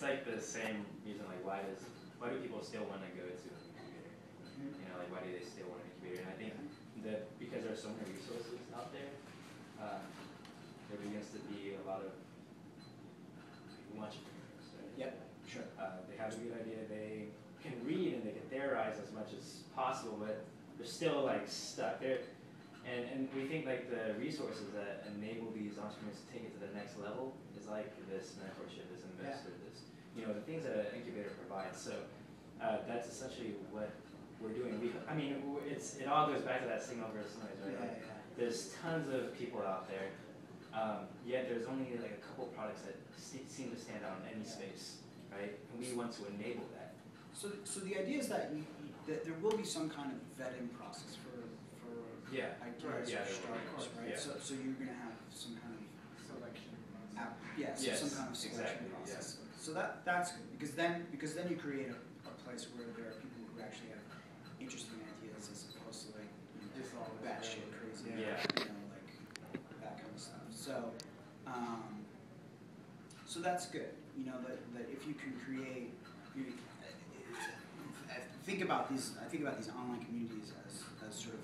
it's like the same reason, like why do people still want to go to an incubator? You know, like why do they still want an incubator? And I think that because there are so many resources out there, there begins to be a lot of entrepreneurs. Right? Yep, sure. They have a good idea, they can read and they can theorize as much as possible, but they're still like stuck there. And we think like the resources that enable these entrepreneurs to take it to the next level is like this mentorship, this investor, this, you know, the things that an incubator provides. So that's essentially what we're doing. It all goes back to that signal versus noise, right? Like, there's tons of people out there, yet there's only like a couple products that seem to stand out in any space, right? And we want to enable that. So the idea is that that there will be some kind of vetting process for ideas or startups, right? Yeah. So you're going to have some kind of selection. Some kind of selection process. Yeah. So that's good because then you create a place where there are people who actually have interesting ideas as opposed to like Just all this batshit crazy, Yeah. you know, like that kind of stuff. So so that's good. You know that if you can create, I think about these online communities as sort of,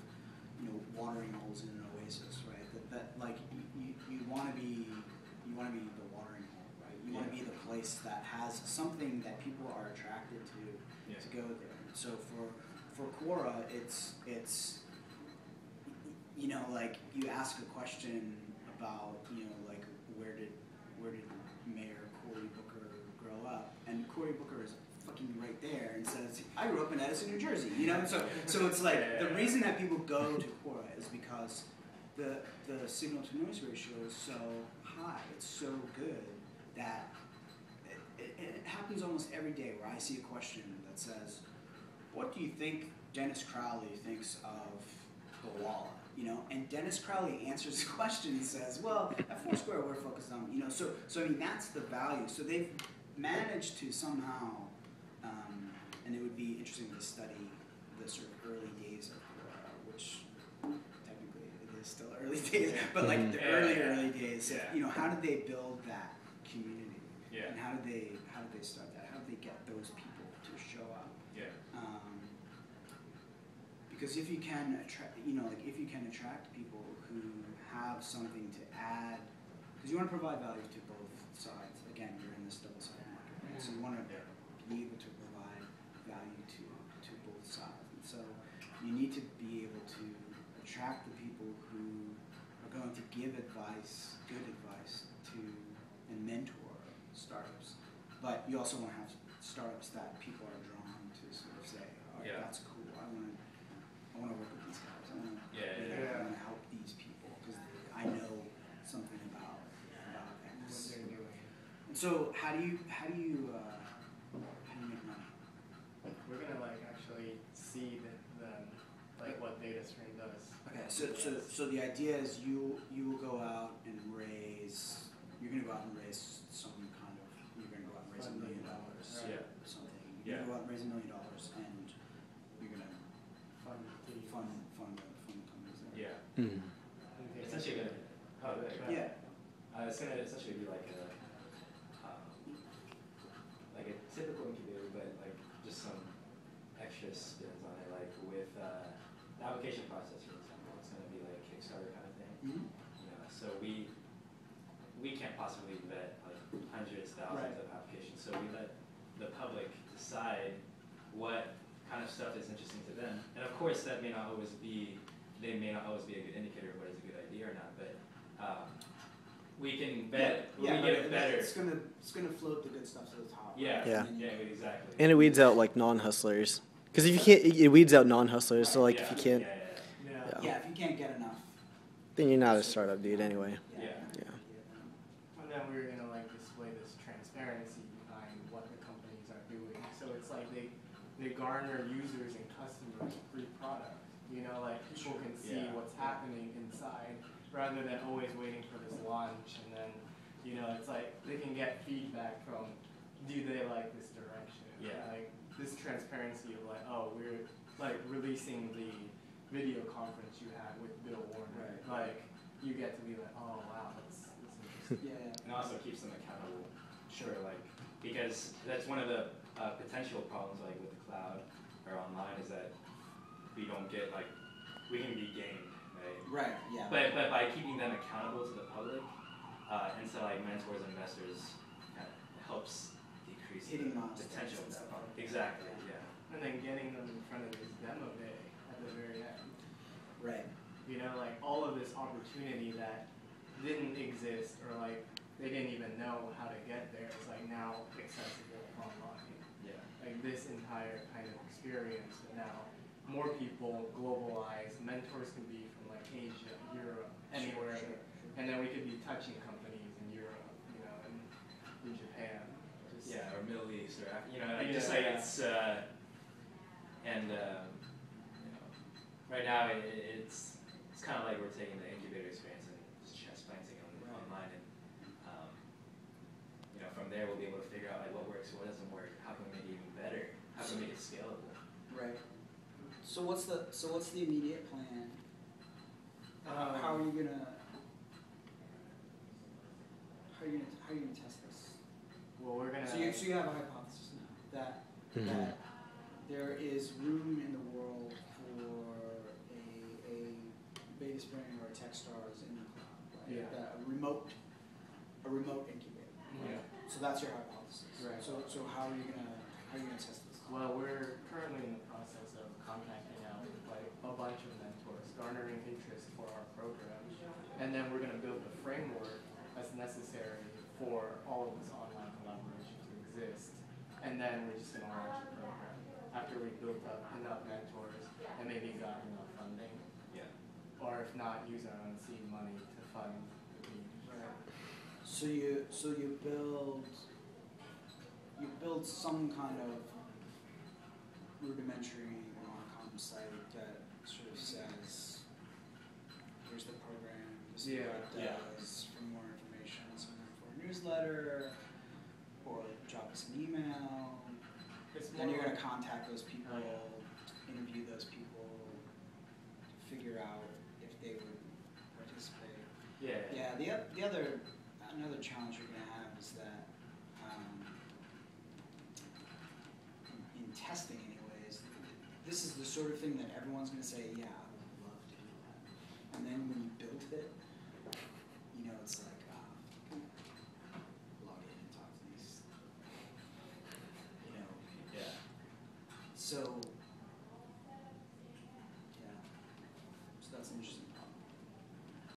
you know, watering holes in an oasis, right? That like you want to be the watering hole, right? You want to be the place that has something that people are attracted to go there. So for Quora, it's you know, like you ask a question about, you know, like where did Mayor Cory Booker grow up, and Cory Booker is fucking right there and says, I grew up in Edison, New Jersey, you know? So it's like, the reason that people go to Quora is because the signal to noise ratio is so high, it's so good that it happens almost every day where I see a question that says, what do you think Dennis Crowley thinks of Gowalla? You know, and Dennis Crowley answers the question and says, well, at Foursquare we're focused on, you know, so I mean, that's the value. So they've managed to somehow, and it would be interesting to study the sort of early days of Quora, which technically it is still early days, but like the early days, you know, how did they build that community? Yeah. And how did they start that? How did they get those people to show up? Yeah. Because if you can attract, you know, like if you can attract people who have something to add, because you want to provide value to both sides. Again, you're in this double-sided market, right? So you want to be able to provide value to both sides. And so you need to be able to attract the people who are going to give advice, good advice to and mentor startups. But you also want to have startups that people are drawn to sort of say, all right, that's cool. I want to work with these guys. I want to help these people because I know something about X. What they're doing. And so how do you make money? We're gonna like actually see like what DataStream does. Okay, so the idea is you will go out and raise. You're going to go out and raise some kind of. You're going to go out and raise $1 million or something. You're going to go out and raise $1 million and you're going to fund companies there. Yeah. Mm-hmm. Essentially, it's gonna essentially be like a typical incubator, but like just some extra spins on it, like with the application process, for example. It's gonna be like a Kickstarter kind of thing. Mm-hmm. You know, so we can't possibly vet like hundreds, thousands of applications. So we let the public decide what kind of stuff is interesting to them. And of course, that may not always be a good indicator of what is a good idea or not. But we can bet. We get it better. It's gonna float the good stuff to the top. Yeah. Yeah. Yeah. Exactly. And it weeds out like non-hustlers. Because if you can't, it weeds out non-hustlers. So like if you can't, Yeah, if you can't get enough. then you're not a startup dude anyway. Yeah. And then we're gonna like display this transparency behind what the companies are doing. So it's like they garner users and customers free product. You know, like people can see what's happening inside rather than always waiting for this launch. And then, you know, it's like they can get feedback from, do they like this direction? Yeah. Like this transparency of like, oh, we're like releasing the video conference you had with Bill Warner. Right. Like you get to be like, oh wow, that's interesting. Yeah. And also keeps them accountable for like because that's one of the potential problems like with the cloud or online is that we don't get like, we can be gamed, right? Right. Yeah. But by keeping them accountable to the public, and so like mentors and investors, kind of helps decrease Hitting the milestones potential of and that stuff. problem. Exactly, yeah. And then getting them in front of this demo day at the very end. Right. You know, like all of this opportunity that didn't exist or like they didn't even know how to get there is like now accessible online. Yeah. Like this entire kind of experience, but now more people globalized, mentors can be from like Asia, Europe, anywhere. Sure. And then we could be touching companies in Europe, you know, and in Japan. Just, Yeah, or Middle East, or you know, like, Yeah. just like it's, and you know, right now it's kind of like we're taking the incubator experience and just transplanting them Right. online, and you know, from there we'll be able to figure out like what works, what doesn't work, how can we make it even better, how can we make it scalable. Right. So what's the immediate plan? How are you gonna test this? well, we're gonna. So you have a hypothesis now that that there is room in the world for a Beta Spring or a Techstars in the cloud, right? Yeah. That a remote incubator. Yeah. So that's your hypothesis. Right. So how are you gonna test this? Well, we're currently in the process of contacting out like a bunch of mentors, garnering interest for our program, and then we're going to build the framework that's necessary for all of this online collaboration to exist, and then we're just going to launch the program after we built up enough mentors and maybe got enough funding, Yeah. or if not, use our own seed money to fund the team. So you build some kind of rudimentary Marcom site that sort of says, here's the program, this is Yeah. what it does. For more information, sign up for a newsletter, or drop us an email. It's Then you're more gonna contact those people, Oh, yeah. interview those people, figure out if they would participate. Yeah. Yeah, another challenge you're gonna have is that in testing anyways, this is the sort of thing that everyone's gonna say, yeah, I would love to do that. And then when you build it,